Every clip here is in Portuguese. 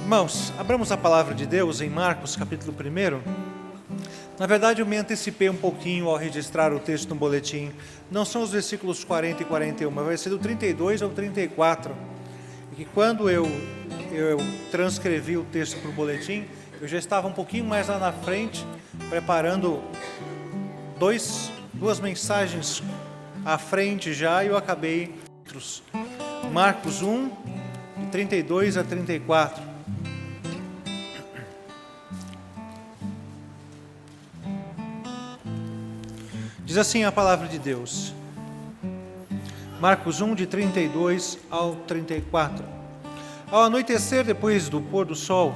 Irmãos, abramos a palavra de Deus em Marcos, capítulo 1. Na verdade, eu me antecipei um pouquinho ao registrar o texto no boletim. Não são os versículos 40 e 41, mas vai ser do 32 ao 34. E que quando eu transcrevi o texto para o boletim, eu já estava um pouquinho mais lá na frente, preparando duas mensagens à frente já, e eu acabei Marcos 1, de 32 a 34. Diz assim a palavra de Deus. Marcos 1, de 32 ao 34. Ao anoitecer, depois do pôr do sol,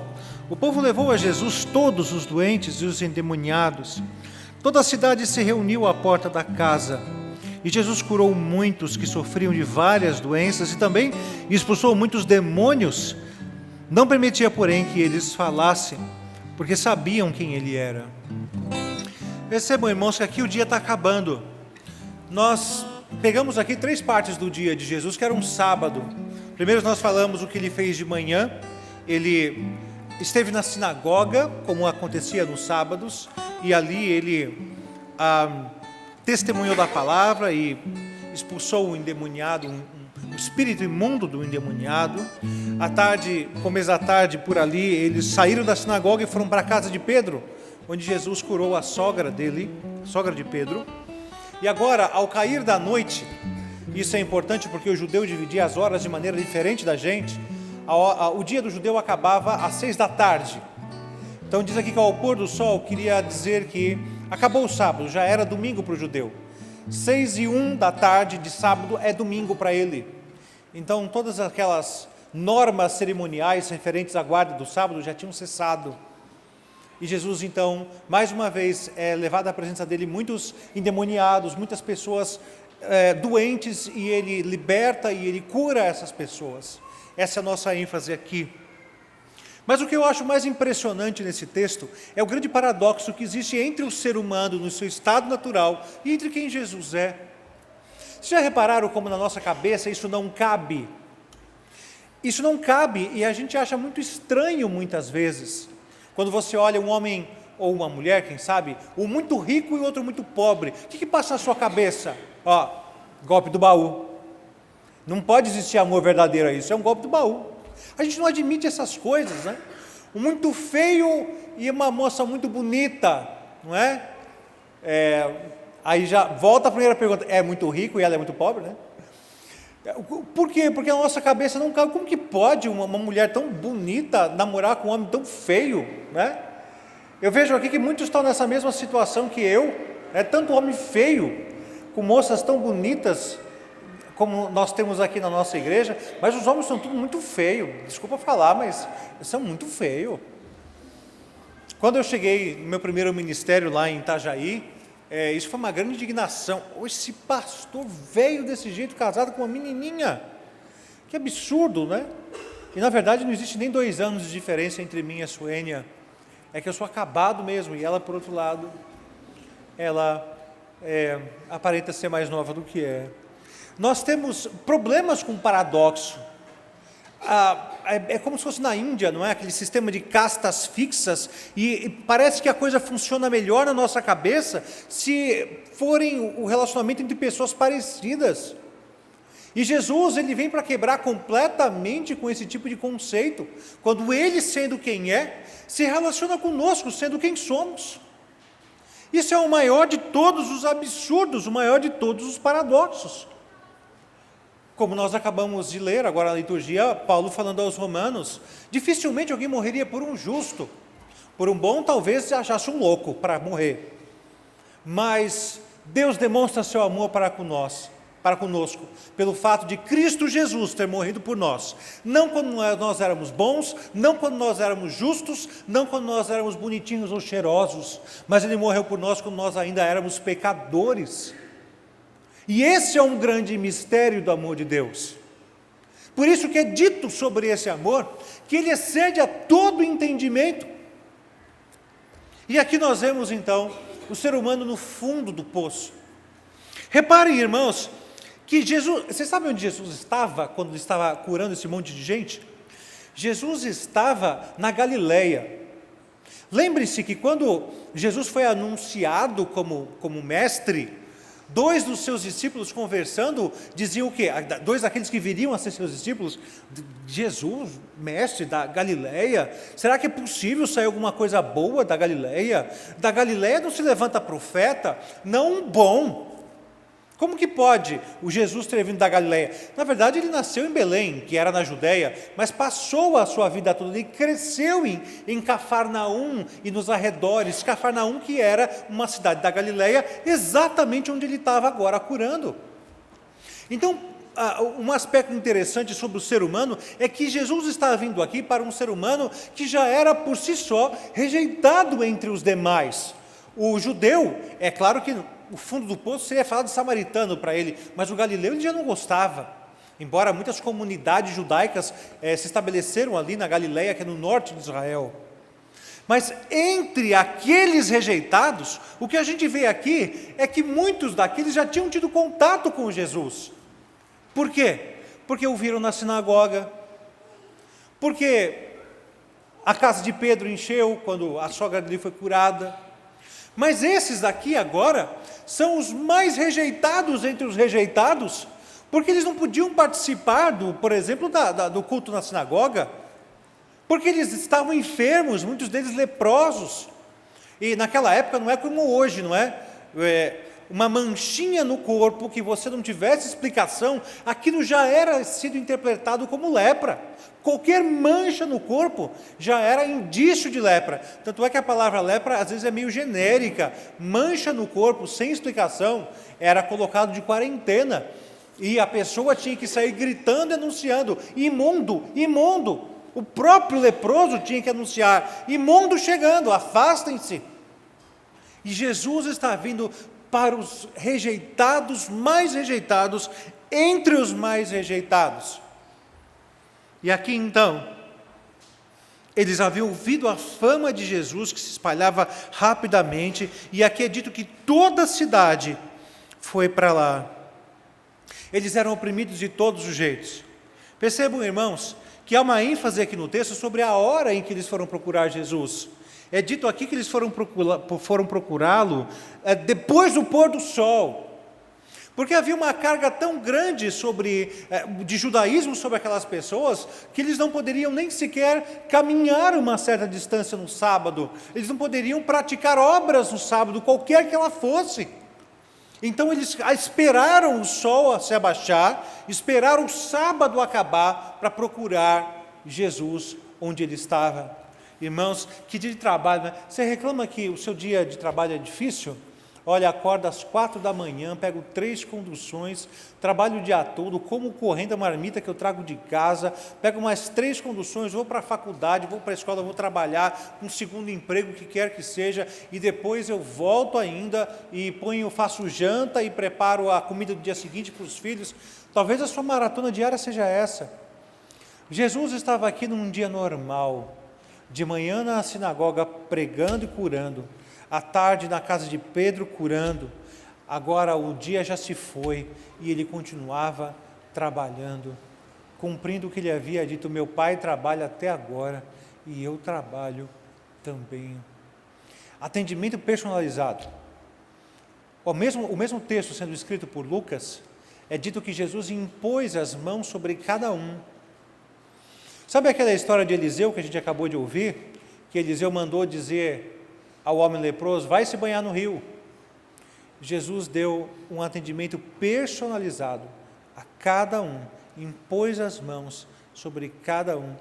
o povo levou a Jesus todos os doentes e os endemoniados. Toda a cidade se reuniu à porta da casa. E Jesus curou muitos que sofriam de várias doenças e também expulsou muitos demônios. Não permitia, porém, que eles falassem, porque sabiam quem ele era. Percebam, irmãos, que aqui o dia está acabando. Nós pegamos aqui 3 partes do dia de Jesus, que era um sábado. Primeiro nós falamos o que ele fez de manhã. Ele esteve na sinagoga, como acontecia nos sábados, e ali ele testemunhou da palavra e expulsou o endemoniado, um espírito imundo do endemoniado. À tarde, começo da tarde, por ali, eles saíram da sinagoga e foram para a casa de Pedro, onde Jesus curou a sogra dele, a sogra de Pedro. E agora, ao cair da noite, isso é importante porque o judeu dividia as horas de maneira diferente da gente. O dia do judeu acabava às 6 da tarde. Então diz aqui que ao pôr do sol, queria dizer que acabou o sábado, já era domingo para o judeu. 6:01 da tarde de sábado é domingo para ele. Então todas aquelas normas cerimoniais referentes à guarda do sábado já tinham cessado. E Jesus, então, mais uma vez, é levado à presença dele muitos endemoniados, muitas pessoas doentes, e ele liberta e ele cura essas pessoas. Essa é a nossa ênfase aqui. Mas o que eu acho mais impressionante nesse texto é o grande paradoxo que existe entre o ser humano no seu estado natural e entre quem Jesus é. Vocês já repararam como na nossa cabeça isso não cabe? Isso não cabe e a gente acha muito estranho muitas vezes. Quando você olha um homem ou uma mulher, quem sabe, um muito rico e outro muito pobre, o que passa na sua cabeça? Golpe do baú. Não pode existir amor verdadeiro aí, isso é um golpe do baú. A gente não admite essas coisas, né? Um muito feio e uma moça muito bonita, não é? Aí já volta a primeira pergunta, é muito rico e ela é muito pobre, né? Por quê? Porque a nossa cabeça não cabe. Como que pode uma mulher tão bonita namorar com um homem tão feio, né? Eu vejo aqui que muitos estão nessa mesma situação que eu, né? Tanto homem feio, com moças tão bonitas, como nós temos aqui na nossa igreja, mas os homens são tudo muito feios, desculpa falar, mas são muito feios. Quando eu cheguei no meu primeiro ministério lá em Itajaí, isso foi uma grande indignação. Esse pastor veio desse jeito, casado com uma menininha, que absurdo, né? E na verdade não existe nem 2 anos de diferença entre mim e a Suênia, é que eu sou acabado mesmo, e ela, por outro lado, ela aparenta ser mais nova do que é. Nós temos problemas com paradoxo. É como se fosse na Índia, não é? Aquele sistema de castas fixas, e parece que a coisa funciona melhor na nossa cabeça se forem o relacionamento entre pessoas parecidas. E Jesus, ele vem para quebrar completamente com esse tipo de conceito, quando ele, sendo quem é, se relaciona conosco, sendo quem somos. Isso é o maior de todos os absurdos, o maior de todos os paradoxos. Como nós acabamos de ler agora na liturgia, Paulo falando aos romanos, dificilmente alguém morreria por um justo, por um bom talvez achasse um louco para morrer, mas Deus demonstra seu amor para conosco, pelo fato de Cristo Jesus ter morrido por nós, não quando nós éramos bons, não quando nós éramos justos, não quando nós éramos bonitinhos ou cheirosos, mas ele morreu por nós quando nós ainda éramos pecadores. E esse é um grande mistério do amor de Deus. Por isso que é dito sobre esse amor, que ele excede a todo entendimento. E aqui nós vemos então o ser humano no fundo do poço. Reparem, irmãos, que Jesus, você sabe onde Jesus estava quando ele estava curando esse monte de gente? Jesus estava na Galileia. Lembre-se que quando Jesus foi anunciado como mestre, dois dos seus discípulos conversando, diziam o quê? Dois daqueles que viriam a ser seus discípulos, Jesus, mestre da Galileia, será que é possível sair alguma coisa boa da Galileia? Da Galileia não se levanta profeta, não um bom. Como que pode o Jesus ter vindo da Galileia? Na verdade, ele nasceu em Belém, que era na Judéia, mas passou a sua vida toda, ele cresceu em Cafarnaum e nos arredores. Cafarnaum, que era uma cidade da Galileia, exatamente onde ele estava agora curando. Então, um aspecto interessante sobre o ser humano é que Jesus está vindo aqui para um ser humano que já era por si só rejeitado entre os demais. O judeu, é claro que o fundo do poço seria falado de samaritano para ele, mas o galileu ele já não gostava. Embora muitas comunidades judaicas se estabeleceram ali na Galileia, que é no norte de Israel. Mas entre aqueles rejeitados, o que a gente vê aqui é que muitos daqueles já tinham tido contato com Jesus. Por quê? Porque o viram na sinagoga, porque a casa de Pedro encheu quando a sogra dele foi curada. Mas esses daqui agora são os mais rejeitados entre os rejeitados, porque eles não podiam participar, por exemplo, do culto na sinagoga, porque eles estavam enfermos, muitos deles leprosos. E naquela época não é como hoje, não é? Uma manchinha no corpo que você não tivesse explicação, aquilo já era sido interpretado como lepra. Qualquer mancha no corpo já era indício de lepra. Tanto é que a palavra lepra às vezes é meio genérica. Mancha no corpo sem explicação era colocado de quarentena. E a pessoa tinha que sair gritando e anunciando: imundo, imundo. O próprio leproso tinha que anunciar: imundo chegando, afastem-se. E Jesus está vindo para os rejeitados, mais rejeitados, entre os mais rejeitados. E aqui então, eles haviam ouvido a fama de Jesus, que se espalhava rapidamente, e aqui é dito que toda a cidade foi para lá. Eles eram oprimidos de todos os jeitos. Percebam, irmãos, que há uma ênfase aqui no texto sobre a hora em que eles foram procurar Jesus. É dito aqui que eles foram procurá-lo depois do pôr do sol. Porque havia uma carga tão grande de judaísmo sobre aquelas pessoas, que eles não poderiam nem sequer caminhar uma certa distância no sábado. Eles não poderiam praticar obras no sábado, qualquer que ela fosse. Então eles esperaram o sol se abaixar, esperaram o sábado acabar para procurar Jesus onde ele estava. Irmãos, que dia de trabalho, né? Você reclama que o seu dia de trabalho é difícil? Olha, acordo às 4 da manhã, pego 3 conduções, trabalho o dia todo, como correndo a marmita que eu trago de casa, pego mais 3 conduções, vou para a faculdade, vou para a escola, vou trabalhar, um segundo emprego, que quer que seja, e depois eu volto ainda e faço janta e preparo a comida do dia seguinte para os filhos. Talvez a sua maratona diária seja essa. Jesus estava aqui num dia normal, de manhã na sinagoga pregando e curando, à tarde na casa de Pedro curando. Agora o dia já se foi e ele continuava trabalhando, cumprindo o que ele havia dito: meu pai trabalha até agora e eu trabalho também. Atendimento personalizado. O mesmo texto sendo escrito por Lucas, é dito que Jesus impôs as mãos sobre cada um. Sabe aquela história de Eliseu que a gente acabou de ouvir? Que Eliseu mandou dizer ao homem leproso: vai se banhar no rio. Jesus deu um atendimento personalizado a cada um, impôs as mãos sobre cada um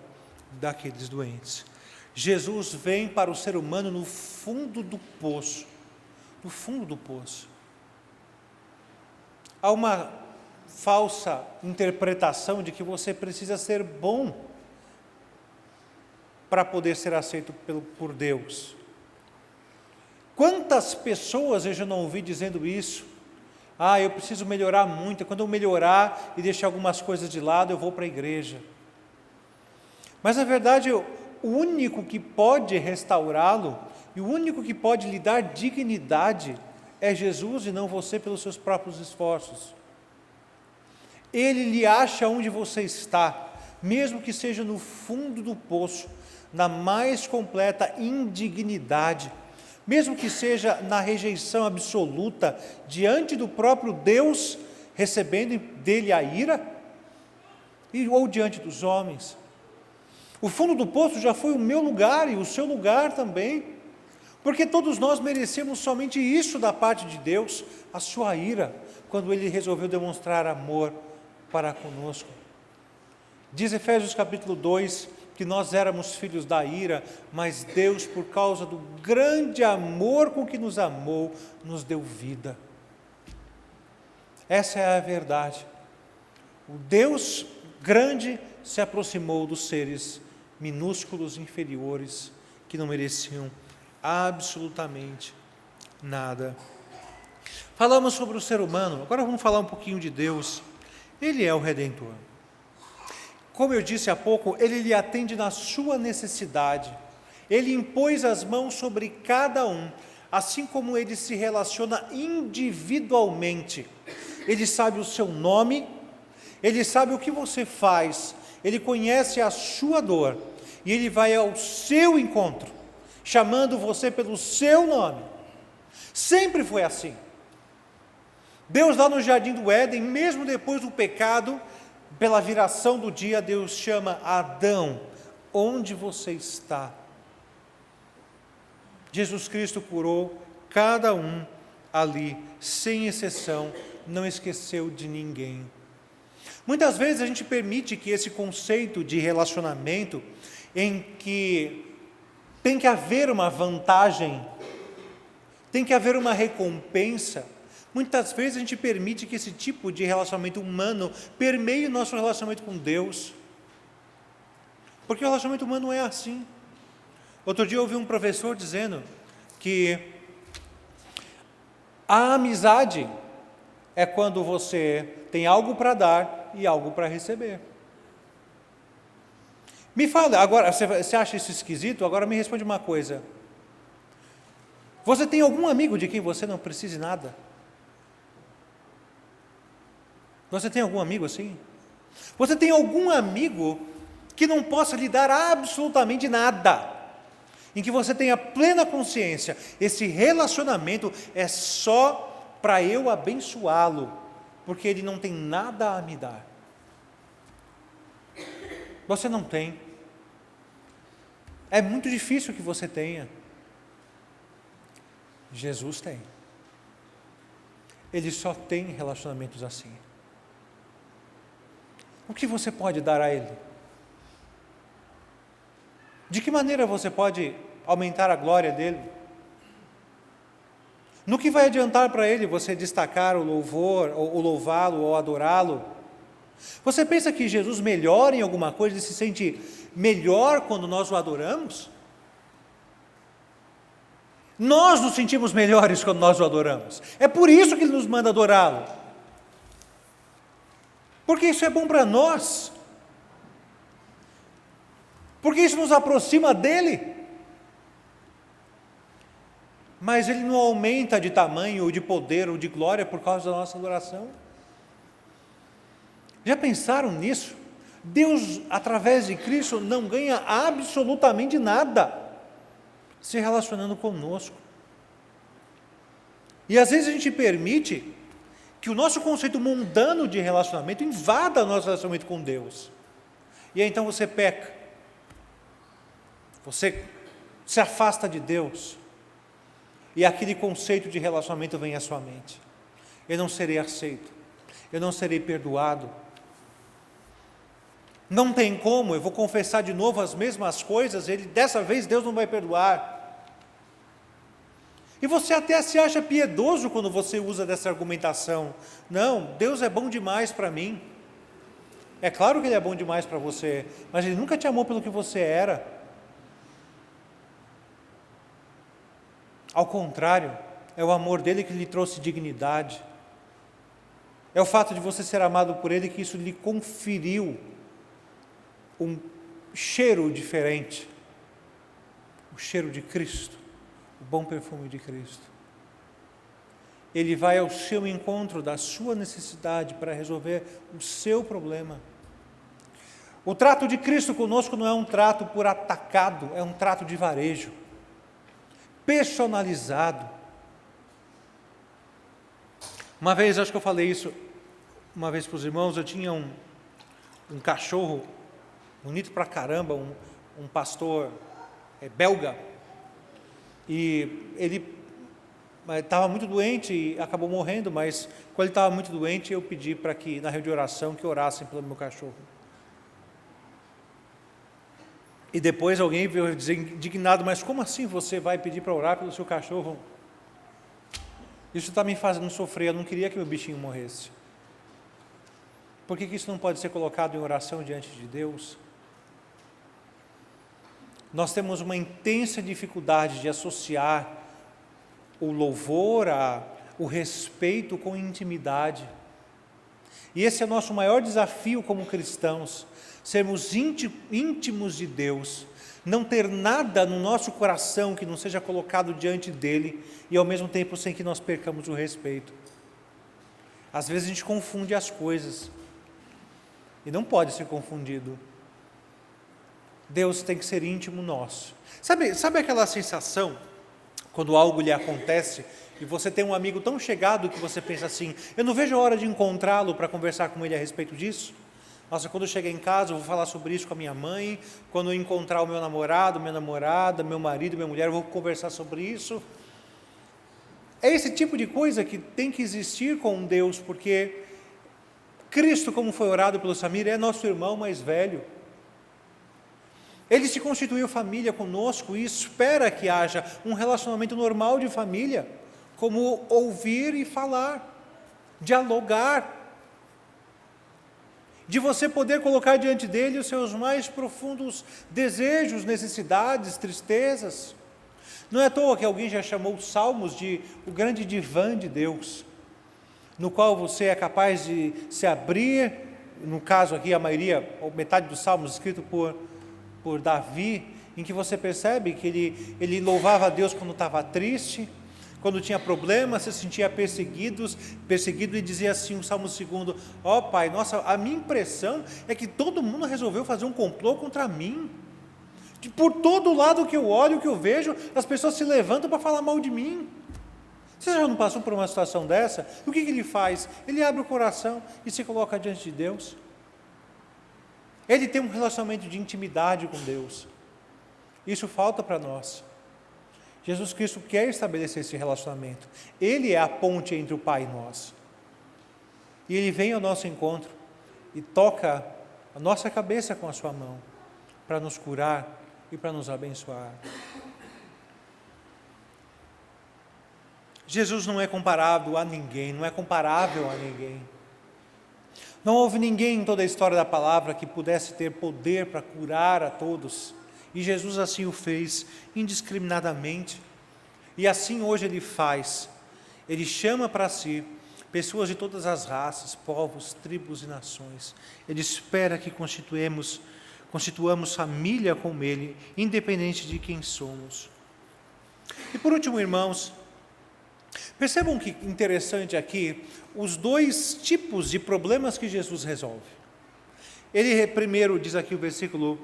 daqueles doentes. Jesus vem para o ser humano no fundo do poço, no fundo do poço. Há uma falsa interpretação de que você precisa ser bom para poder ser aceito por Deus. Quantas pessoas eu já não ouvi dizendo isso? Eu preciso melhorar muito, quando eu melhorar e deixar algumas coisas de lado, eu vou para a igreja. Mas na verdade, o único que pode restaurá-lo, e o único que pode lhe dar dignidade, é Jesus e não você pelos seus próprios esforços. Ele lhe acha onde você está, mesmo que seja no fundo do poço, na mais completa indignidade, mesmo que seja na rejeição absoluta, diante do próprio Deus, recebendo dele a ira, ou diante dos homens. O fundo do poço já foi o meu lugar e o seu lugar também, porque todos nós merecemos somente isso da parte de Deus, a sua ira, quando Ele resolveu demonstrar amor para conosco. Diz Efésios capítulo 2, que nós éramos filhos da ira, mas Deus, por causa do grande amor com que nos amou, nos deu vida. Essa é a verdade. O Deus grande se aproximou dos seres minúsculos, inferiores, que não mereciam absolutamente nada. Falamos sobre o ser humano, agora vamos falar um pouquinho de Deus. Ele é o Redentor. Como eu disse há pouco, Ele lhe atende na sua necessidade. Ele impôs as mãos sobre cada um, assim como Ele se relaciona individualmente. Ele sabe o seu nome, Ele sabe o que você faz, Ele conhece a sua dor, e Ele vai ao seu encontro, chamando você pelo seu nome. Sempre foi assim. Deus lá no jardim do Éden, mesmo depois do pecado, pela viração do dia, Deus chama Adão, onde você está? Jesus Cristo curou cada um ali, sem exceção, não esqueceu de ninguém. Muitas vezes a gente permite que esse conceito de relacionamento, em que tem que haver uma vantagem, tem que haver uma recompensa, muitas vezes a gente permite que esse tipo de relacionamento humano permeie o nosso relacionamento com Deus, porque o relacionamento humano é assim. Outro dia eu ouvi um professor dizendo que a amizade é quando você tem algo para dar e algo para receber. Me fala, agora, você acha isso esquisito? Agora me responde uma coisa. Você tem algum amigo de quem você não precise nada? Você tem algum amigo assim? Você tem algum amigo que não possa lhe dar absolutamente nada, em que você tenha plena consciência, esse relacionamento é só para eu abençoá-lo, porque ele não tem nada a me dar? Você não tem. É muito difícil que você tenha. Jesus tem. Ele só tem relacionamentos assim. O que você pode dar a Ele? De que maneira você pode aumentar a glória dEle? No que vai adiantar para Ele você destacar o louvor, ou louvá-lo, ou adorá-lo? Você pensa que Jesus melhora em alguma coisa, Ele se sente melhor quando nós o adoramos? Nós nos sentimos melhores quando nós o adoramos. É por isso que Ele nos manda adorá-lo. Porque isso é bom para nós. Porque isso nos aproxima dEle. Mas Ele não aumenta de tamanho, ou de poder, ou de glória por causa da nossa adoração. Já pensaram nisso? Deus, através de Cristo, não ganha absolutamente nada se relacionando conosco. E às vezes a gente permite que o nosso conceito mundano de relacionamento invada o nosso relacionamento com Deus. E aí então você peca. Você se afasta de Deus. E aquele conceito de relacionamento vem à sua mente. Eu não serei aceito. Eu não serei perdoado. Não tem como, eu vou confessar de novo as mesmas coisas, dessa vez Deus não vai perdoar. E você até se acha piedoso quando você usa dessa argumentação. Não, Deus é bom demais para mim. É claro que Ele é bom demais para você, mas Ele nunca te amou pelo que você era. Ao contrário, é o amor dEle que lhe trouxe dignidade. É o fato de você ser amado por Ele que isso lhe conferiu um cheiro diferente, o cheiro de Cristo, o bom perfume de Cristo. Ele vai ao seu encontro da sua necessidade para resolver o seu problema. O trato de Cristo conosco não é um trato por atacado, é um trato de varejo, personalizado. Uma vez, acho que eu falei isso uma vez para os irmãos, eu tinha um cachorro bonito pra caramba, um pastor belga, e ele estava muito doente e acabou morrendo, mas quando ele estava muito doente, eu pedi para que, na reunião de oração, que orassem pelo meu cachorro. E depois alguém veio dizer indignado, mas como assim você vai pedir para orar pelo seu cachorro? Isso está me fazendo sofrer, eu não queria que meu bichinho morresse. Por que isso não pode ser colocado em oração diante de Deus? Nós temos uma intensa dificuldade de associar o louvor, o respeito com intimidade. E esse é o nosso maior desafio como cristãos, sermos íntimos de Deus, não ter nada no nosso coração que não seja colocado diante dEle, e ao mesmo tempo sem que nós percamos o respeito. Às vezes a gente confunde as coisas, e não pode ser confundido. Deus tem que ser íntimo nosso. Sabe aquela sensação, quando algo lhe acontece, e você tem um amigo tão chegado que você pensa assim, eu não vejo a hora de encontrá-lo para conversar com ele a respeito disso? Nossa, quando eu chegar em casa, eu vou falar sobre isso com a minha mãe, quando eu encontrar o meu namorado, minha namorada, meu marido, minha mulher, eu vou conversar sobre isso. É esse tipo de coisa que tem que existir com Deus, porque Cristo, como foi orado pelo Samir, é nosso irmão mais velho. Ele se constituiu família conosco e espera que haja um relacionamento normal de família, como ouvir e falar, dialogar, de você poder colocar diante dele os seus mais profundos desejos, necessidades, tristezas. Não é à toa que alguém já chamou os Salmos de o grande divã de Deus, no qual você é capaz de se abrir, no caso aqui a maioria, ou metade dos Salmos escrito por Davi, em que você percebe que ele louvava a Deus quando estava triste, quando tinha problemas, se sentia perseguido e dizia assim, o Salmo 2, ó Pai, nossa, a minha impressão é que todo mundo resolveu fazer um complô contra mim, que por todo lado que eu olho, que eu vejo, as pessoas se levantam para falar mal de mim. Você já não passou por uma situação dessa? O que ele faz? Ele abre o coração e se coloca diante de Deus. Ele tem um relacionamento de intimidade com Deus. Isso falta para nós. Jesus Cristo quer estabelecer esse relacionamento. Ele é a ponte entre o Pai e nós. E Ele vem ao nosso encontro e toca a nossa cabeça com a sua mão, para nos curar e para nos abençoar. Jesus não é comparado a ninguém, não é comparável a ninguém. Não houve ninguém em toda a história da palavra que pudesse ter poder para curar a todos. E Jesus assim o fez indiscriminadamente. E assim hoje Ele faz. Ele chama para si pessoas de todas as raças, povos, tribos e nações. Ele espera que constituamos família com Ele, independente de quem somos. E por último, irmãos, percebam que interessante aqui, os dois tipos de problemas que Jesus resolve. Ele primeiro, diz aqui o versículo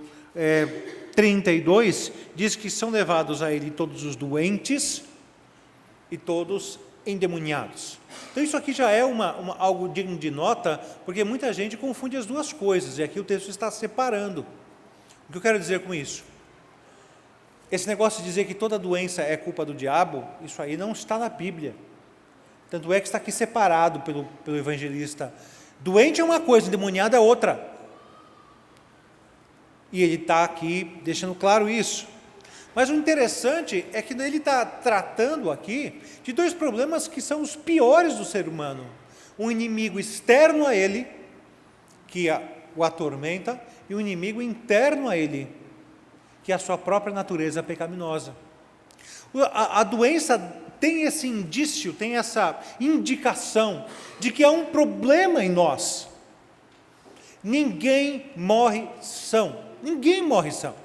32, diz que são levados a Ele todos os doentes e todos endemoniados. Então isso aqui já é algo digno de nota, porque muita gente confunde as duas coisas, e aqui o texto está separando. O que eu quero dizer com isso? Esse negócio de dizer que toda doença é culpa do diabo, isso aí não está na Bíblia. Tanto é que está aqui separado pelo evangelista. Doente é uma coisa, endemoniado é outra. E ele está aqui deixando claro isso. Mas o interessante é que ele está tratando aqui de dois problemas que são os piores do ser humano. Um inimigo externo a ele, que o atormenta, e um inimigo interno a ele, que é a sua própria natureza pecaminosa. A doença tem esse indício, tem essa indicação de que há um problema em nós. Ninguém morre são. Ninguém morre são.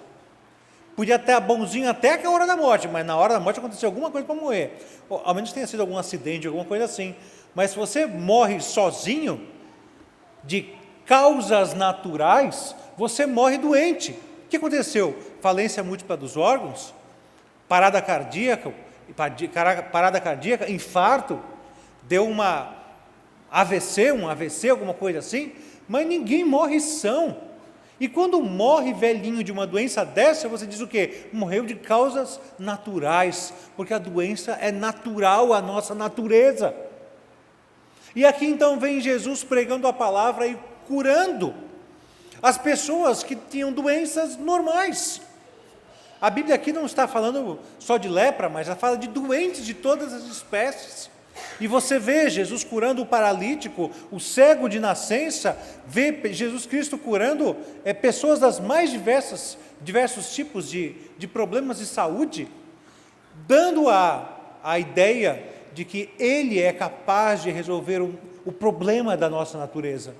Podia estar bonzinho até a hora da morte, mas na hora da morte aconteceu alguma coisa para morrer. Ou, ao menos tenha sido algum acidente, alguma coisa assim. Mas se você morre sozinho, de causas naturais, você morre doente. O que aconteceu? Falência múltipla dos órgãos, parada cardíaca, infarto, deu uma AVC, alguma coisa assim, mas ninguém morre são. E quando morre velhinho de uma doença dessa, você diz o quê? Morreu de causas naturais, porque a doença é natural à nossa natureza. E aqui então vem Jesus pregando a palavra e curando as pessoas que tinham doenças normais. A Bíblia aqui não está falando só de lepra, mas ela fala de doentes de todas as espécies. E você vê Jesus curando o paralítico, o cego de nascença, vê Jesus Cristo curando pessoas das mais diversos tipos de problemas de saúde, dando a ideia de que Ele é capaz de resolver o problema da nossa natureza.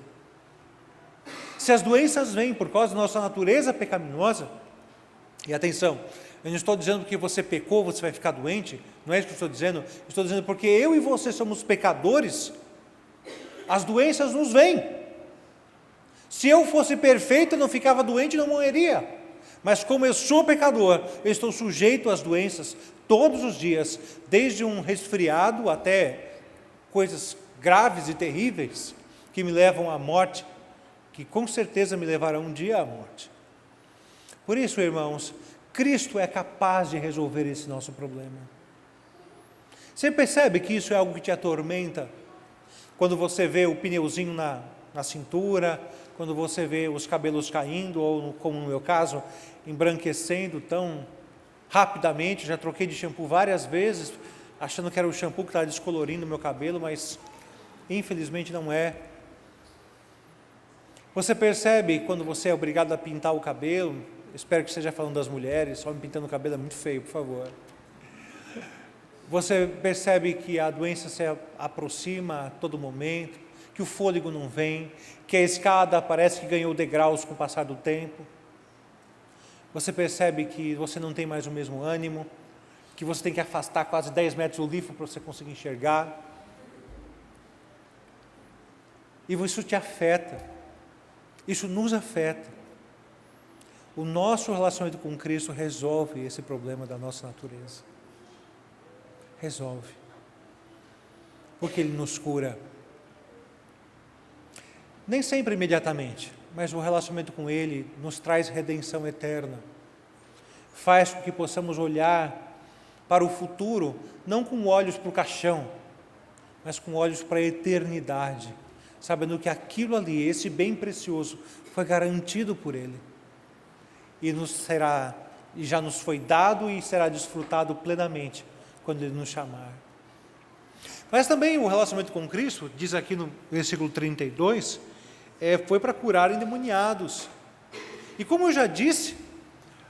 Se as doenças vêm por causa da nossa natureza pecaminosa, e atenção, eu não estou dizendo que você pecou, você vai ficar doente, não é isso que eu estou dizendo porque eu e você somos pecadores, as doenças nos vêm. Se eu fosse perfeito, eu não ficava doente e não morreria, mas como eu sou pecador, eu estou sujeito às doenças todos os dias, desde um resfriado até coisas graves e terríveis, que me levam à morte, que com certeza me levarão um dia à morte. Por isso, irmãos, Cristo é capaz de resolver esse nosso problema. Você percebe que isso é algo que te atormenta? Quando você vê o pneuzinho na cintura, quando você vê os cabelos caindo, ou como no meu caso, embranquecendo tão rapidamente. Já troquei de shampoo várias vezes, achando que era o shampoo que estava descolorindo o meu cabelo, mas infelizmente não é. Você percebe quando você é obrigado a pintar o cabelo? Espero que esteja falando das mulheres, só me pintando o cabelo é muito feio, por favor. Você percebe que a doença se aproxima a todo momento, que o fôlego não vem, que a escada parece que ganhou degraus com o passar do tempo. Você percebe que você não tem mais o mesmo ânimo, que você tem que afastar quase 10 metros do livro para você conseguir enxergar. E isso te afeta, isso nos afeta. O nosso relacionamento com Cristo resolve esse problema da nossa natureza. Resolve. Porque Ele nos cura. Nem sempre imediatamente, mas o relacionamento com Ele nos traz redenção eterna. Faz com que possamos olhar para o futuro, não com olhos para o caixão, mas com olhos para a eternidade, sabendo que aquilo ali, esse bem precioso, foi garantido por Ele. E já nos foi dado e será desfrutado plenamente quando Ele nos chamar. Mas também o relacionamento com Cristo, diz aqui no versículo 32, foi para curar endemoniados. E como eu já disse,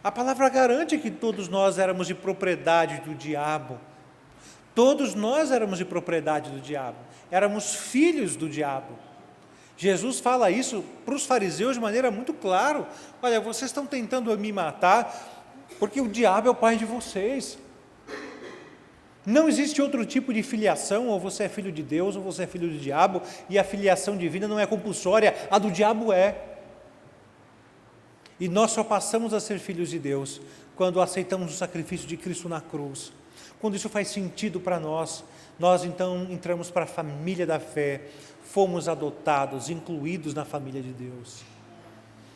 a palavra garante que todos nós éramos de propriedade do diabo. Todos nós éramos de propriedade do diabo. Éramos filhos do diabo. Jesus fala isso para os fariseus de maneira muito clara. Olha, vocês estão tentando me matar porque o diabo é o pai de vocês. Não existe outro tipo de filiação, ou você é filho de Deus, ou você é filho do diabo, e a filiação divina não é compulsória, a do diabo é. E nós só passamos a ser filhos de Deus quando aceitamos o sacrifício de Cristo na cruz. Quando isso faz sentido para nós, nós então entramos para a família da fé, fomos adotados, incluídos na família de Deus.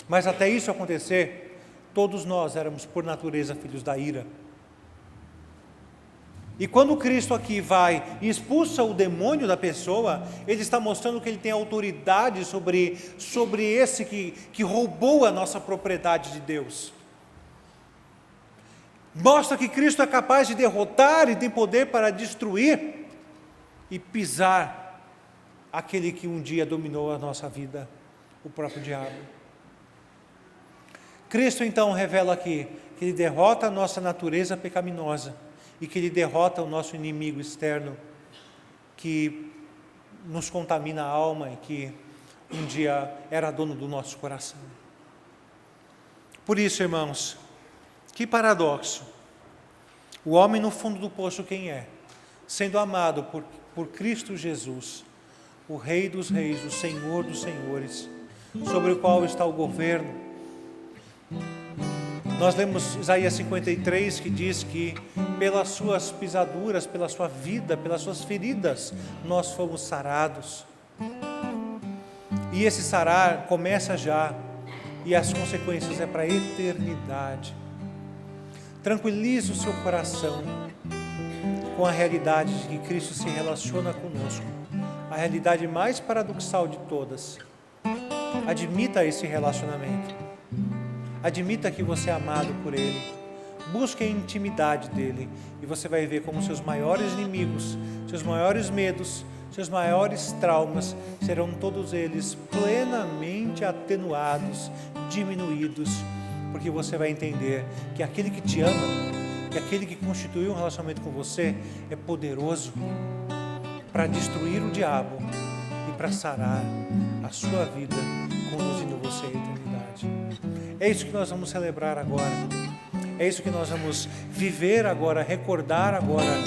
Mas até isso acontecer, todos nós éramos por natureza filhos da ira. E quando Cristo aqui vai e expulsa o demônio da pessoa, Ele está mostrando que Ele tem autoridade sobre esse que roubou a nossa propriedade de Deus. Mostra que Cristo é capaz de derrotar e tem poder para destruir e pisar aquele que um dia dominou a nossa vida, o próprio diabo. Cristo então revela aqui que Ele derrota a nossa natureza pecaminosa e que Ele derrota o nosso inimigo externo que nos contamina a alma e que um dia era dono do nosso coração. Por isso, irmãos, Que paradoxo. O homem no fundo do poço quem é? Sendo amado por Cristo Jesus, o Rei dos Reis, o Senhor dos Senhores, sobre o qual está o governo. Nós lemos Isaías 53, que diz que pelas suas pisaduras, pela sua vida, pelas suas feridas, nós fomos sarados. E esse sarar começa já, e as consequências é para a eternidade. Tranquilize o seu coração com a realidade de que Cristo se relaciona conosco, a realidade mais paradoxal de todas. Admita esse relacionamento. Admita que você é amado por Ele. Busque a intimidade dEle e você vai ver como seus maiores inimigos, seus maiores medos, seus maiores traumas serão todos eles plenamente atenuados, diminuídos, porque você vai entender que aquele que te ama, que aquele que constituiu um relacionamento com você é poderoso para destruir o diabo e para sarar a sua vida, conduzindo você à eternidade. É isso que nós vamos celebrar agora. É isso que nós vamos viver agora, recordar agora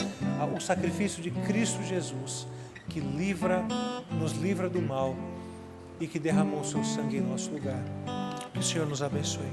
o sacrifício de Cristo Jesus, que nos livra do mal e que derramou o seu sangue em nosso lugar. Que o Senhor nos abençoe.